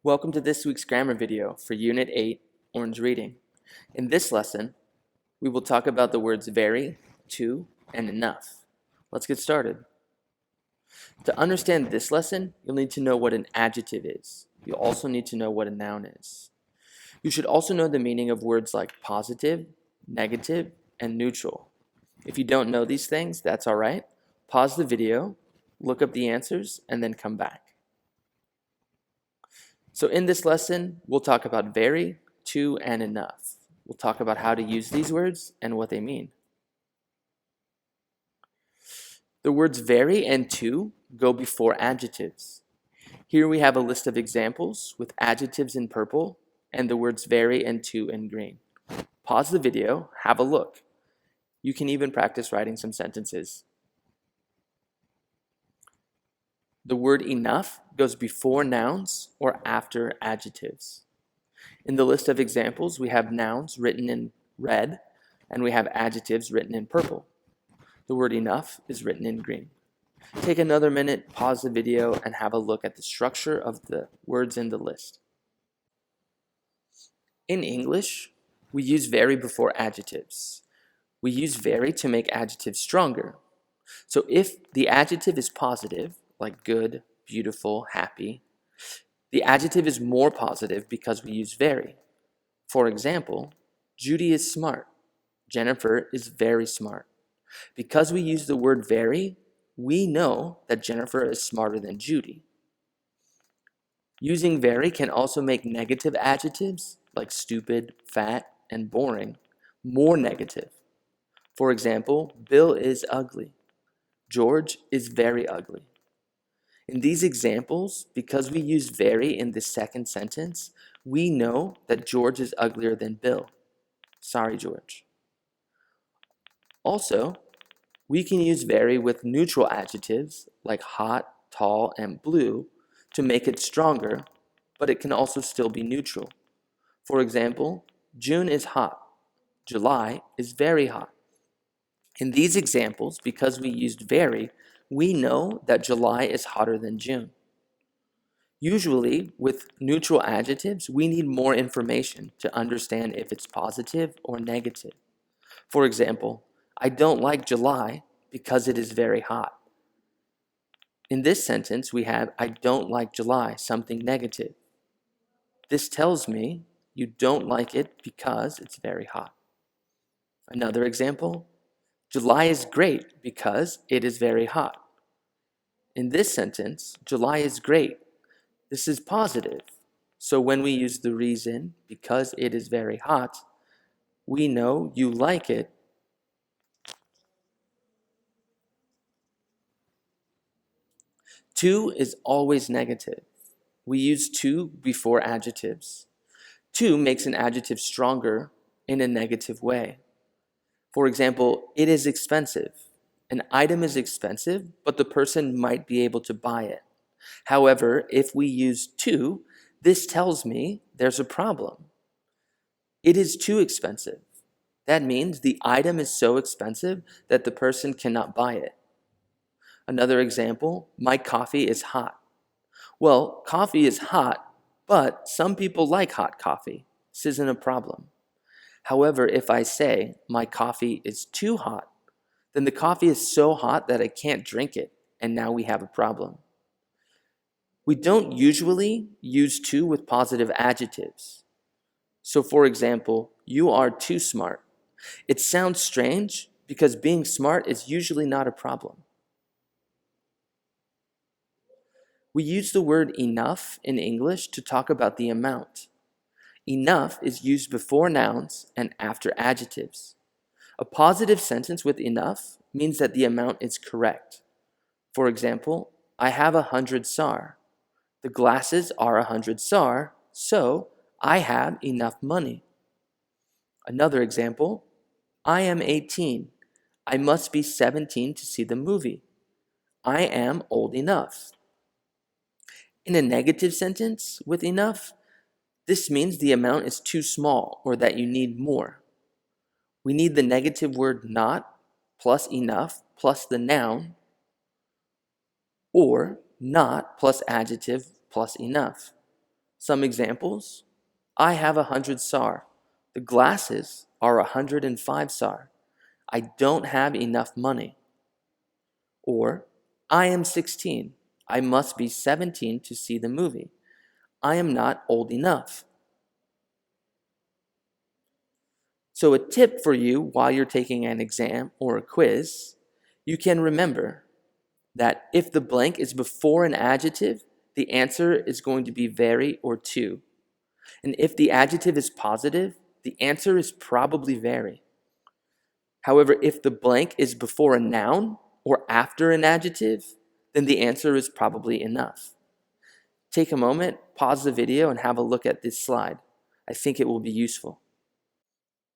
Welcome to this week's grammar video for Unit 8, Orange Reading. In this lesson, we will talk about the words very, to, and enough. Let's get started. To understand this lesson, you'll need to know what an adjective is. You'll also need to know what a noun is. You should also know the meaning of words like positive, negative, and neutral. If you don't know these things, that's all right. Pause the video, look up the answers, and then come back. So in this lesson, we'll talk about very, to, and enough. We'll talk about how to use these words and what they mean. The words very and to go before adjectives. Here we have a list of examples with adjectives in purple and the words very and to in green. Pause the video, have a look. You can even practice writing some sentences. The word enough goes before nouns or after adjectives. In the list of examples, we have nouns written in red and we have adjectives written in purple. The word enough is written in green. Take another minute, pause the video, and have a look at the structure of the words in the list. In English, we use very before adjectives. We use very to make adjectives stronger. So if the adjective is positive, like good, beautiful, happy, the adjective is more positive because we use very. For example, Judy is smart. Jennifer is very smart. Because we use the word very, we know that Jennifer is smarter than Judy. Using very can also make negative adjectives like stupid, fat, and boring more negative. For example, Bill is ugly. George is very ugly. In these examples, because we use very in the second sentence, we know that George is uglier than Bill. Sorry, George. Also, we can use very with neutral adjectives like hot, tall, and blue to make it stronger, but it can also still be neutral. For example, June is hot. July is very hot. In these examples, because we used very, we know that July is hotter than June. Usually, with neutral adjectives, we need more information to understand if it's positive or negative. For example, I don't like July because it is very hot. In this sentence, we have I don't like July, something negative. This tells me you don't like it because it's very hot. Another example, July is great because it is very hot. In this sentence, July is great. This is positive. So when we use the reason, because it is very hot, we know you like it. To is always negative. We use to before adjectives. To makes an adjective stronger in a negative way. For example, it is expensive. An item is expensive, but the person might be able to buy it. However, if we use to, this tells me there's a problem. It is too expensive. That means the item is so expensive that the person cannot buy it. Another example, my coffee is hot. Well, coffee is hot, but some people like hot coffee. This isn't a problem. However, if I say my coffee is too hot, then the coffee is so hot that I can't drink it, and now we have a problem. We don't usually use to with positive adjectives. So for example, you are too smart. It sounds strange because being smart is usually not a problem. We use the word enough in English to talk about the amount. Enough is used before nouns and after adjectives. A positive sentence with enough means that the amount is correct. For example, I have 100 SAR. The glasses are 100 SAR, so I have enough money. Another example, I am 18. I must be 17 to see the movie. I am old enough. In a negative sentence with enough, this means the amount is too small or that you need more. We need the negative word not plus enough plus the noun, or not plus adjective plus enough. Some examples: I have 100 SAR. The glasses are 105 SAR. I don't have enough money. Or, I am 16. I must be 17 to see the movie. I am not old enough. So a tip for you while you're taking an exam or a quiz, you can remember that if the blank is before an adjective, the answer is going to be very or to. And if the adjective is positive, the answer is probably very. However, if the blank is before a noun or after an adjective, then the answer is probably enough. Take a moment, pause the video, and have a look at this slide. I think it will be useful.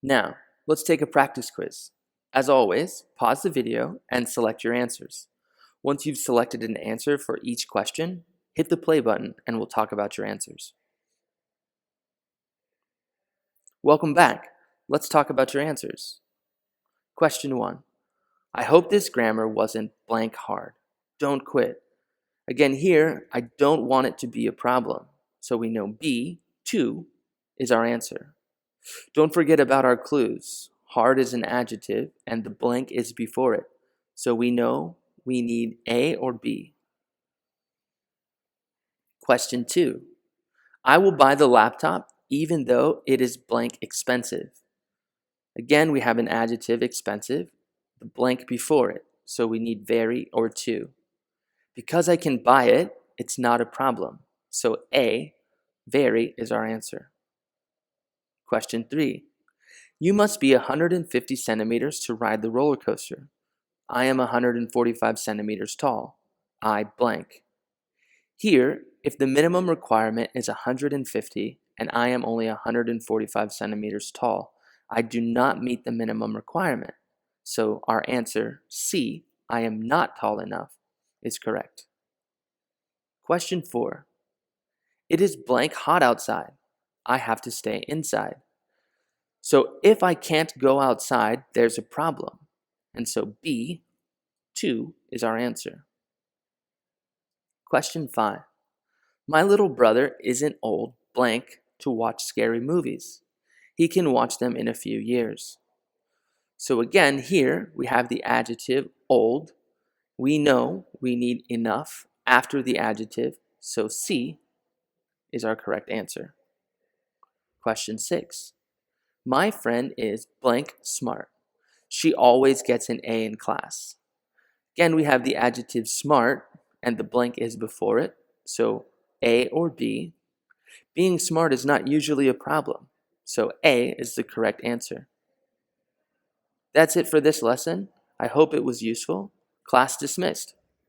Now, let's take a practice quiz. As always, pause the video and select your answers. Once you've selected an answer for each question, hit the play button and we'll talk about your answers. Welcome back. Let's talk about your answers. Question 1. I hope this grammar wasn't blank hard. Don't quit. Again, here, I don't want it to be a problem. So we know B, 2, is our answer. Don't forget about our clues. Hard is an adjective and the blank is before it. So we know we need A or B. Question 2. I will buy the laptop even though it is blank expensive. Again, we have an adjective expensive, the blank before it. So we need very or to. Because I can buy it, it's not a problem. So A, very, is our answer. Question 3. You must be 150 centimeters to ride the roller coaster. I am 145 centimeters tall. I blank. Here, if the minimum requirement is 150 and I am only 145 centimeters tall, I do not meet the minimum requirement. So our answer, C, I am not tall enough, is correct. Question 4. It is blank hot outside. I have to stay inside. So if I can't go outside, there's a problem. And so B, 2, is our answer. Question 5. My little brother isn't old blank to watch scary movies. He can watch them in a few years. So again, here we have the adjective old. We know we need enough after the adjective, so C is our correct answer. Question 6. My friend is blank smart. She always gets an A in class. Again, we have the adjective smart and the blank is before it, so A or B. Being smart is not usually a problem, so A is the correct answer. That's it for this lesson. I hope it was useful. Class dismissed.